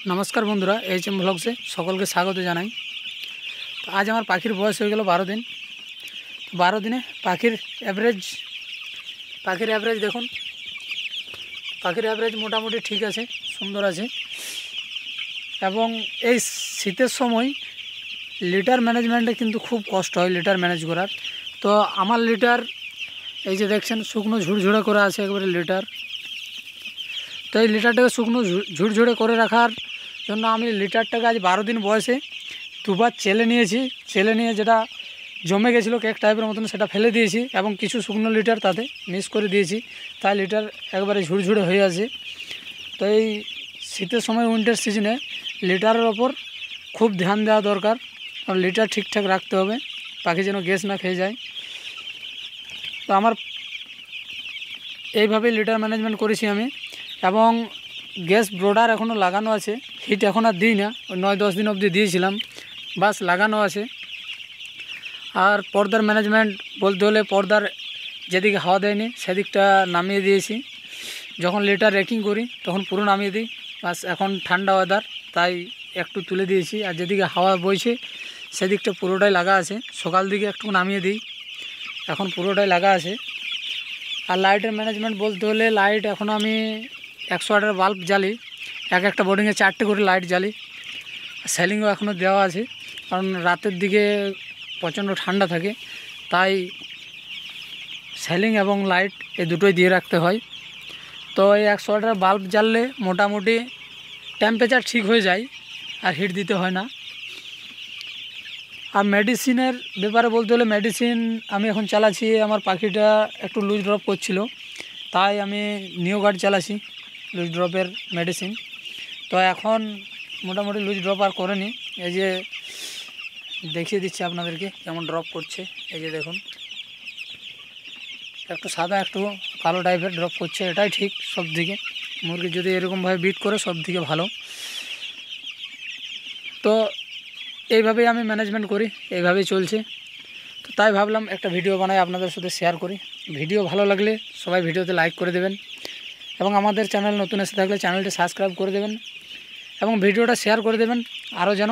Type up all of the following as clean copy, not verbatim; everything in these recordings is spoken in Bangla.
नमस्कार बंधुरा एचएम ब्लग्से सकल के स्वागत जानाई। तो आज हमार पाखिर बयस हो गल 12 दिन। तो 12 दिने पाखिर एवरेज देखुन पाखिर एवरेज मोटामुटी ठीक आछे, सुंदर आछे। एबं এই শীতের সময় লিটার ম্যানেজমেন্টে কিন্তু খুব কষ্ট হয় লিটার ম্যানেজ করার। তো আমার লিটার এই যে দেখছেন শুকনো ঝুরঝুরে করে আছে একবারে লিটার। তো এই লিটারটাকে শুকনো ঝুরঝুরে করে রাখার জন্য আমি লিটারটাকে আজ 12 দিন বয়সে দুবার চেলে নিয়েছি। চেলে নিয়ে যেটা জমে গেছিলো কেক টাইপের মতন সেটা ফেলে দিয়েছি এবং কিছু শুকনো লিটার তাতে মিক্স করে দিয়েছি, তাই লিটার একবারে ঝুরঝুরে হয়ে আছে। তো এই শীতের সময় উইন্টার সিজনে লিটারের ওপর খুব ধ্যান দেওয়া দরকার, আর লিটার ঠিকঠাক রাখতে হবে, পাখি যেন গ্যাস না খেয়ে যায়। তো আমার এইভাবেই লিটার ম্যানেজমেন্ট করেছি আমি। এবং গ্যাস ব্রোডার এখনও লাগানো আছে, হিট এখন আর দিই না, ওই 9-10 দিন অবধি দিয়েছিলাম, বাস লাগানো আছে। আর পর্দার ম্যানেজমেন্ট বলতে হলে পর্দার যেদিকে হাওয়া দেয়নি সেদিকটা নামিয়ে দিয়েছি। যখন লিটার রেকিং করি তখন পুরো নামিয়ে দিই, বাস এখন ঠান্ডা ওয়েদার তাই একটু তুলে দিয়েছি। আর যেদিকে হাওয়া বইছে সেদিকটা পুরোটাই লাগা আছে, সকাল দিকে একটু নামিয়ে দিই, এখন পুরোটাই লাগা আছে। আর লাইটের ম্যানেজমেন্ট বলতে হলে লাইট এখন আমি 108 বাল্ব জ্বালি, একটা বোর্ডিংয়ে 4টে করে লাইট জ্বালি। সেলিংও এখনও দেওয়া আছে, কারণ রাতের দিকে প্রচণ্ড ঠান্ডা থাকে, তাই সেলিং এবং লাইট এই দুটোই দিয়ে রাখতে হয়। তো এই 108 বাল্ব জ্বাললে মোটামুটি টেম্পারেচার ঠিক হয়ে যায়, আর হিট দিতে হয় না। আর মেডিসিনের ব্যাপারে বলতে হলে মেডিসিন আমি এখন চালাচ্ছি, আমার পাখিটা একটু লুজ ড্রপ করছিল, তাই আমি নিওগার্ড চালাচ্ছি লুজ ড্রপের মেডিসিন। তো এখন মোটামুটি লুজ ড্রপ আর করেনি। এই যে দেখিয়ে দিচ্ছি আপনাদেরকে কেমন ড্রপ করছে, এই যে দেখুন একটু সাদা একটু কালো টাইপের ড্রপ করছে, এটাই ঠিক সব দিকে। মুরগি যদি এরকমভাবে বিট করে সব দিকে ভালো। তো এইভাবেই আমি ম্যানেজমেন্ট করি, এইভাবেই চলছে। তো তাই ভাবলাম একটা ভিডিও বানাই আপনাদের সাথে শেয়ার করি। ভিডিও ভালো লাগলে সবাই ভিডিওতে লাইক করে দেবেন, এবং আমাদের চ্যানেল নতুন এসে থাকলে চ্যানেলটি সাবস্ক্রাইব করে দেবেন, এবং ভিডিওটা শেয়ার করে দেবেন আরও যেন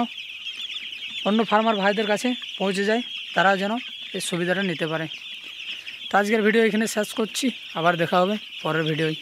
অন্য ফার্মার ভাইদের কাছে পৌঁছে যায়, তারাও যেন এই সুবিধাটা নিতে পারে। তো আজকের ভিডিও এখানে শেষ করছি, আবার দেখা হবে পরের ভিডিওয়।